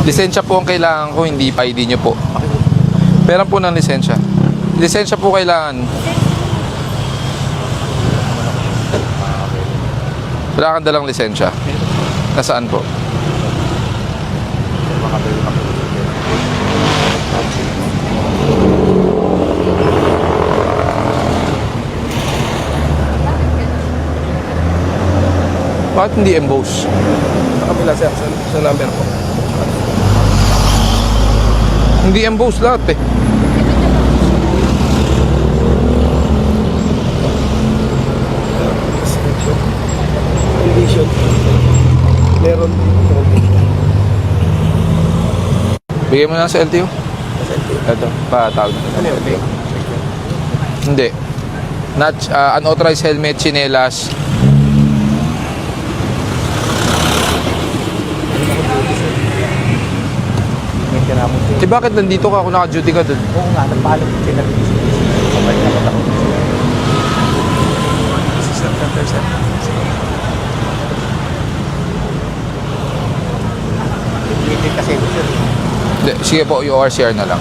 Lisensya po ang kailangan ko, hindi pa ID nyo po. Pera po ng lisensya. Lisensya po kailangan. Wala kang dalang lisensya. Nasaan po? Bakit hindi emboss? Sa kabila sir, sa number po. Hindi emboss lahat eh. Condition. Meron. Bigay mo na sa LTO. Ito, patawag. Ano yun? Okay. Hindi. Not, unauthorized helmet, chinelas. Bakit nandito ka kung naka-duty ka dun? Oo nga, nagpaalam ko sila. Kapag naman ako. Sir. Hindi kasi sir. Hindi, sige po, yung ORCR na lang.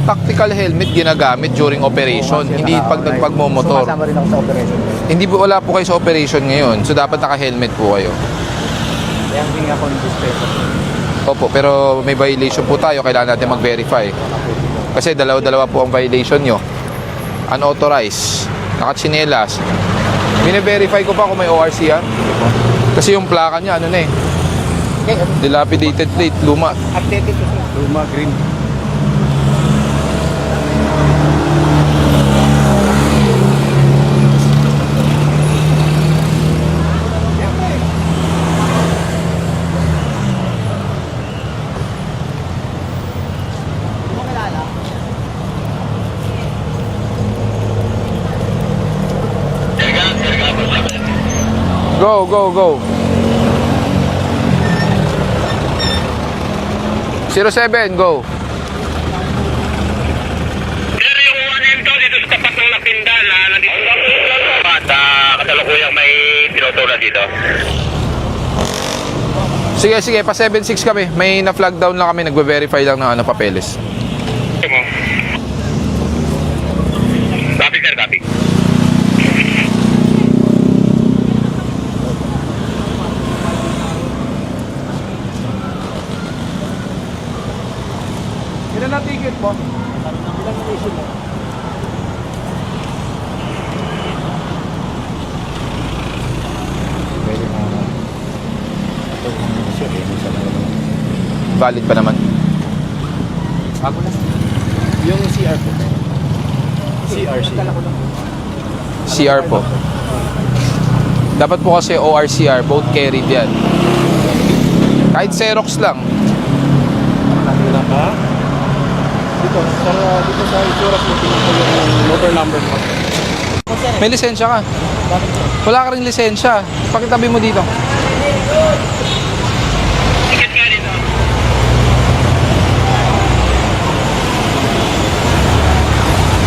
Tactical helmet ginagamit during operation, hindi pag nagpagmomotor. Sumasama rin ako sa operation. Hindi po, wala po kayo sa operation ngayon, so dapat naka-helmet po kayo. Kaya hindi ako nag-dispensa. Opo, pero may violation po tayo, kailangan natin mag-verify. Kasi dalawa-dalawa po ang violation nyo. Unauthorized, nakachinelas. Bine-verify ko pa kung may ORCR. Kasi yung plaka niya, ano na eh, dilapidated plate, luma. Updated ko sir. Luma, green. Go, go, go. 07, go. Sir, yung 1M to dito sa tapat ng Lapindan na nandito at kasalukuyang may pinutulad dito. Sige, sige, pa 7-6 kami. May na-flag down lang kami, nagbe-verify lang ng papeles. Copy sir, copy. Ilan na ticket mo? Ilan na issue mo? Pwede na. Valid pa naman. Ako na. Yung CR po. CRC. CR po. Dapat po kasi ORCR, both carried yan. Kahit Xerox lang. Nakila ka? Dito sa insurance mo, tingin ko yung motor number mo. May lisensya ka. Wala ka rin lisensya. Pakitabi mo dito. Ticket nga dito.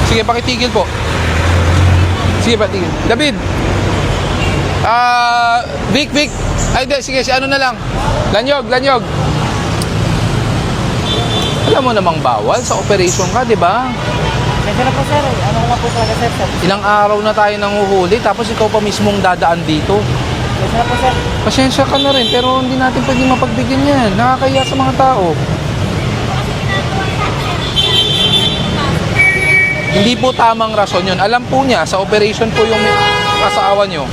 Sige, pakitigil po. Sige, patigil. David! Vic. Ay, di, sige, si ano na lang. Lanyog. Alam mo namang bawal sa operation ka, di ba? Medyo na po sir, ano na po talaga sir? Ilang araw na tayo nanguhuli, tapos ikaw pa mismong dadaan dito. Medyo na po sir. Pasensya ka na rin, pero hindi natin pwedeng mapagbigyan yan. Nakakaya sa mga tao. Hindi po tamang rason yun. Alam po niya, sa operation po yung asawa nyo.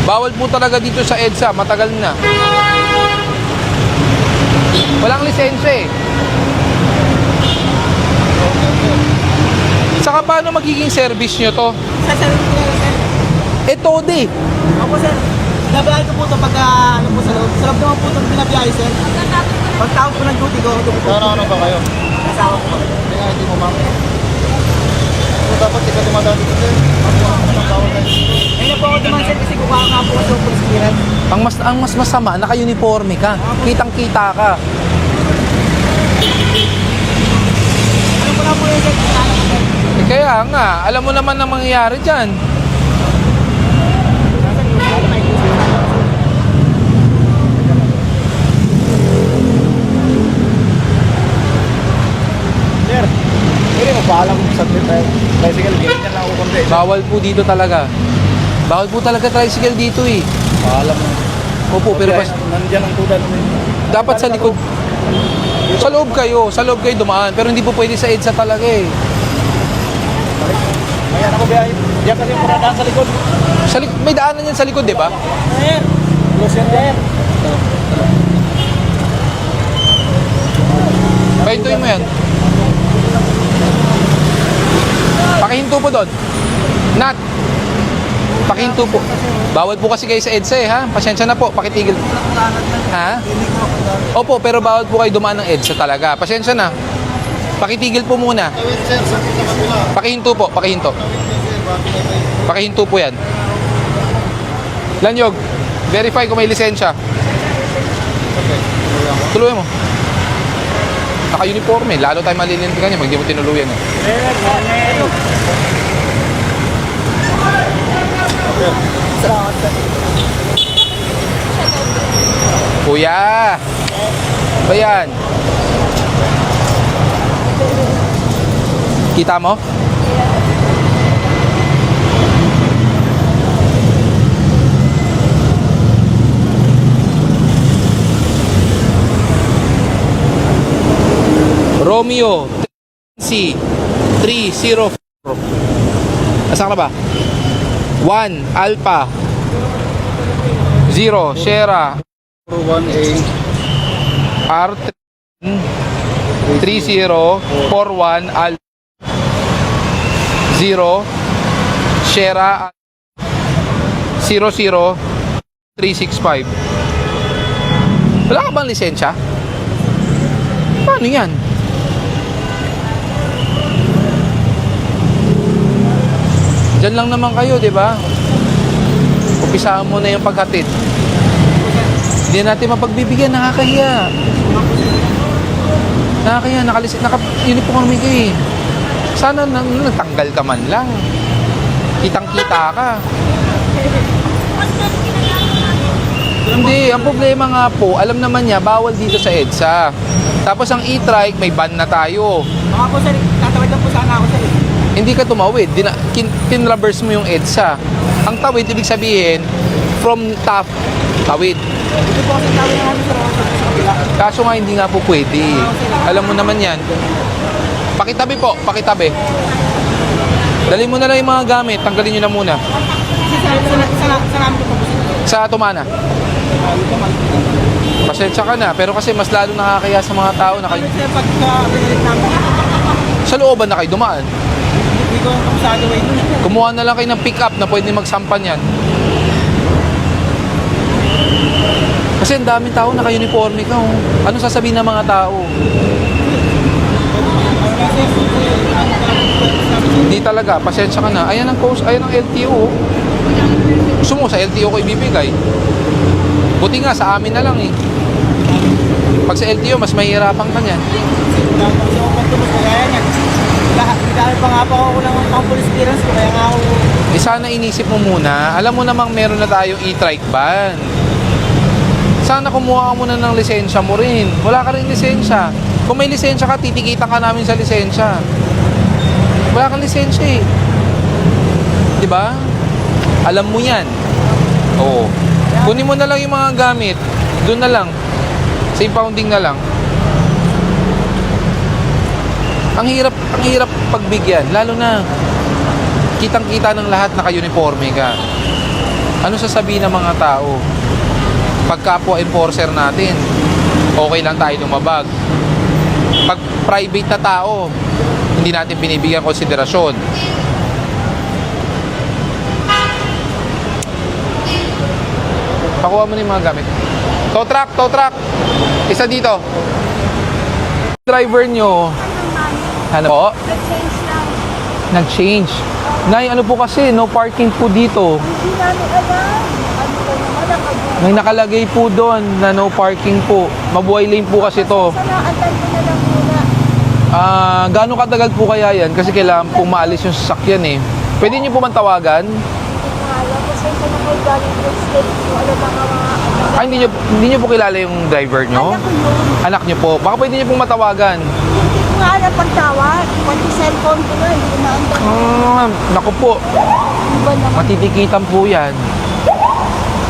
Bawal po talaga dito sa EDSA, matagal na. Walang lisensya eh. Saka paano magiging service nyo to? Sasarin ko lang sir. Tode. Ako sir, binabiyahe ko po ito pagka ano po sa loob. Sa loob naman po ito binabiyahe sir. Pagtawag po ng duty ko, ito po. Ano ba kayo? Kasawa ko po. Kaya hindi mo ma'am. Dapat ikaw dumadaan dito sir. Ayun na po ako duman sir kasi kukuha nga po sa police clearance. Ang mas masama, naka-uniforme ka. Kitang-kita ka. Ano ko na po yung sir? Kaya nga, alam mo naman ang mangyayari dyan. Sir, pwede mo paalam sa tricycle, ganyan lang ako konti. Bawal po dito talaga. Bawal po talaga tricycle dito eh. Paalam mo. Opo, pero Nandiyan ang tudan mo. dapat sa likod. Sa loob kayo dumaan. Pero hindi po pwede sa EDSA talaga eh. Ayan ako biyahe. Diyan kasi yung paradaan sa likod. May daanan yan sa likod, di ba? Sir! Close yan, sir. Pahintuin mo yan. Pakihinto po doon. Nat. Pakihinto po. Bawal po kasi kayo sa EDSA eh, ha? Pasensya na po, pakitigil. Ha? Opo, pero bawal po kayo dumaan ng EDSA talaga. Pasensya na. Pakitigil po muna. Pakihinto po, pakihinto. Pakihinto po yan. Lanyog, verify kung may lisensya. Tuluyan mo. Naka-uniforme, lalo tayo malilintikan niya pag di mo tinuluyan eh. Kuya! Ba yan? Kita mo? Romeo C 304. Asan ka ba? 1 Alpha 0 Sierra 1A. R 3041 Alpha 0 Sierra 00365. Wala ka bang lisensya? Paano yan? Diyan lang naman kayo, di ba? Umpisahan mo na yung paghatid. Hindi natin mapagbibigyan, nakakahiya. Nakakahiya, naka-uniforme ka eh. Sana nagtanggal ka man lang. Kitang-kita ka. Hindi, ang problema nga po, alam naman niya, bawal dito sa EDSA. Tapos ang e-trike, may ban na tayo. Mga po sir, tatawid lang po sana ako sir. Hindi ka tumawid, kinreverse mo yung EDSA. Ang tawid, ibig sabihin, from top, tawid. Hindi po kasi tawid namin sir, sa kabila. Kaso nga hindi nga po pwede. Alam mo naman yan. Pakitabi po, pakitabi. Dali mo na lang yung mga gamit, tanggalin nyo na muna. Kasi sa namin ko po sir. Sa Tumana. Pasensya ka na, pero kasi mas lalo nakakaya sa mga tao na kayo. Sir, pagka binalik namin, Sa looban na kayo dumaan. hindi ko yung kamusado way dun. Kumuha na lang kayo ng pick-up na pwede magsampan yan. Kasi ang daming tao naka-uniforme ka. Oh. Ano sasabihin ng mga tao? Hindi talaga, pasensya ka na. Ayan ang post, ayan ang LTO. Gusto mo sa LTO ko ibibigay. Buti nga sa amin na lang eh. Pag sa LTO, mas mahihirapan ka niyan. Kasi ako pagtubos ko kaya yan. Dahil pa nga pa ako ng police clearance ko, kaya nga ako. Eh sana inisip mo muna, alam mo namang meron na tayong e-trike ban. Sana kumuha ka muna ng lisensya mo rin. Wala ka rin lisensya. Kung may lisensya ka, titikitan ka namin sa lisensya. Wala kang lisensya eh. Diba? Alam mo yan. Oo. Kunin mo na lang yung mga gamit. Doon na lang. Sa impounding na lang. Ang hirap pagbigyan. Lalo na, kitang-kita ng lahat naka-uniforme ka. Ano sasabihin ng mga tao? Pagkapwa enforcer natin, okay lang tayo lumabag. Pag private na tao, hindi natin binibigyan konsiderasyon. Pakuha mo na yung mga gamit. Tow truck. Isa dito. Driver nyo. Ano po? Nag-change lang. Nag-change. Nay, ano po kasi, no parking po dito. Hindi namin alam. Ano ba naman ang May nakalagay po doon na no parking po. Mabuhay lane po kasi to. Sana, antan ko na lang muna. Gaano katagal po kaya yan? Kasi kailangan pong maalis yung sasakyan eh. Pwede niyo po man tawagan? Hindi ko alam. Kasi ito na kayo galing po state ko. Alam mga anak. Hindi niyo po kilala yung driver niyo? Anak ko yun. Anak niyo po. Baka pwede niyo pong matawagan. Hindi ko nga alam pagtawag. Pati cellphone ko na. Hindi ko naantan. Naku po. Iba naman. Matitikitan po yan.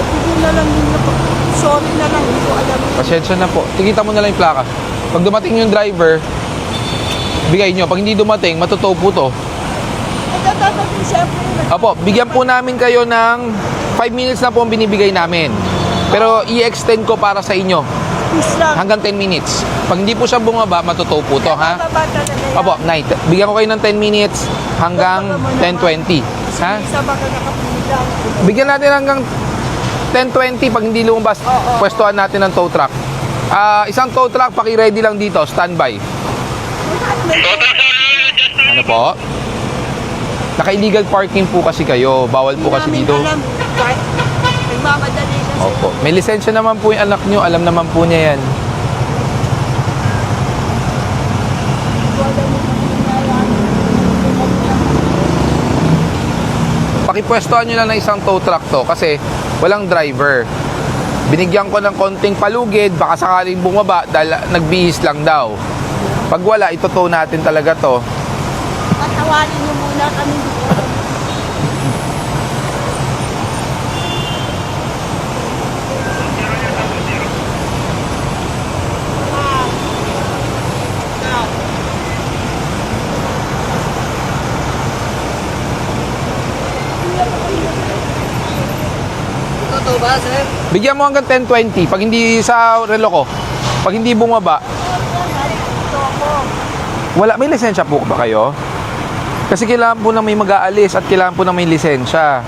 Hindi na lang ninyo po. Sorry na lang. Hindi ko alam. Pasensya na po. Tikita mo na lang yung plaka. Pag dumating yung driver, bigay nyo. Pag hindi dumating, matutow po to. Ito dapat yung siyempre. Apo, bigyan po namin kayo ng 5 minutes na po ang binibigay namin. Pero i-extend ko para sa inyo Peace lang. hanggang 10 minutes. Pag hindi po siya bumaba, matutow po to, ha? Bababa talaga yan. Apo, night. Bigyan ko kayo ng 10 minutes hanggang 10:20. Ha? Isa baka nakapila. Bigyan natin hanggang 10:20 pag hindi lumabas. Oo. Pwestuhan natin ng tow truck. Isang tow truck, paki-ready lang dito, standby. Ano po? Naka-illegal parking po kasi kayo. Bawal po kasi dito. Nagmamadali kasi. Opo. May lisensya naman po yung anak nyo. Alam naman po niya yan. Pakipwestuhan nyo lang ng isang tow truck to kasi walang driver. Binigyan ko ng konting palugid, baka sakaling bumaba dahil nagbihis lang daw. Pag wala, itotow natin talaga to. Patawarin niyo muna kami dito. Totoo ba, sir? Bigyan mo hanggang 10:20. Pag hindi sa relo ko, pag hindi bumaba, Ito ako. wala. May lisensya po ba kayo? Kasi kailangan po na may mag-aalis at kailangan po na may lisensya.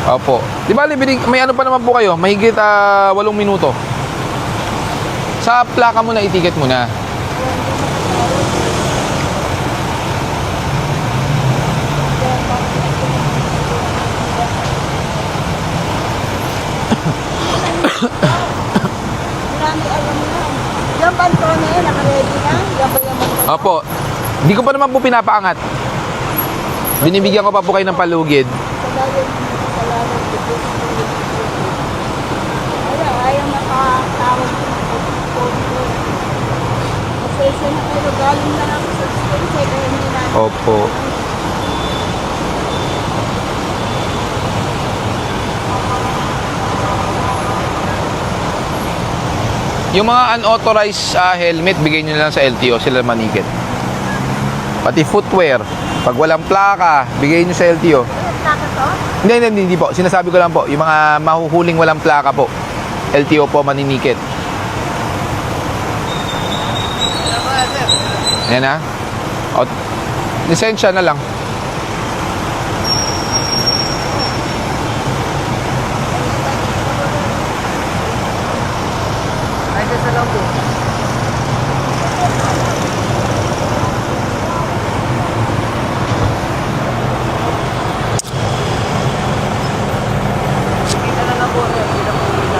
Opo. Di ba, may ano pa naman po kayo? Mahigit 8 minuto. Sa plaka mo na, itiket mo na. Marami alam yan. Yung banto na yun, nakaready na. Yan ba yung mga... Opo. Hindi ko pa naman po pinapaangat. Binibigyan ko pa po kayo ng palugid. Salamat. Salamat. Wala, ayaw makatawag ko. Pasensya na kayo. Galing na lang sa state. Kaya hindi na. Opo. Yung mga unauthorized helmet, bigay nyo na lang sa LTO, sila manikit. Pati footwear, pag walang plaka, bigay nyo sa LTO. Plaka to? Hindi po. Sinasabi ko lang po, yung mga mahuhuling walang plaka po, LTO po maninikit. Yan ha. O, lisensya na lang. Ay, sa lang po. Kita na lang po, sir. Kita po kita.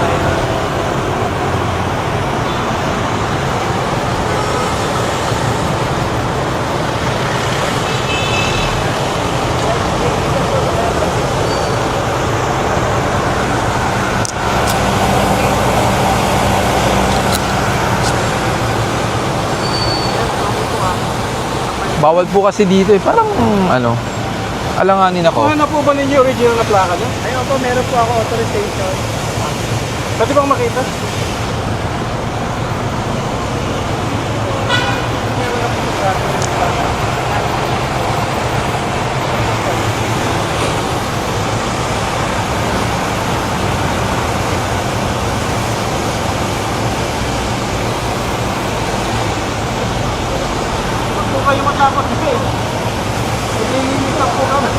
Bawal po kasi dito eh. Parang ano, alanganin ako. Ano po ba ninyo original na plaka niyo? Ayun po, meron po ako authorization. Pwede bang makita? Huwag po kayo matakot kasi. Naglilimitan po kami.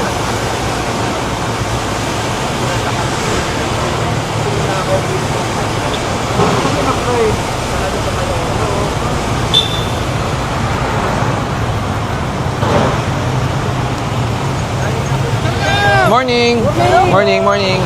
Morning! Morning, morning.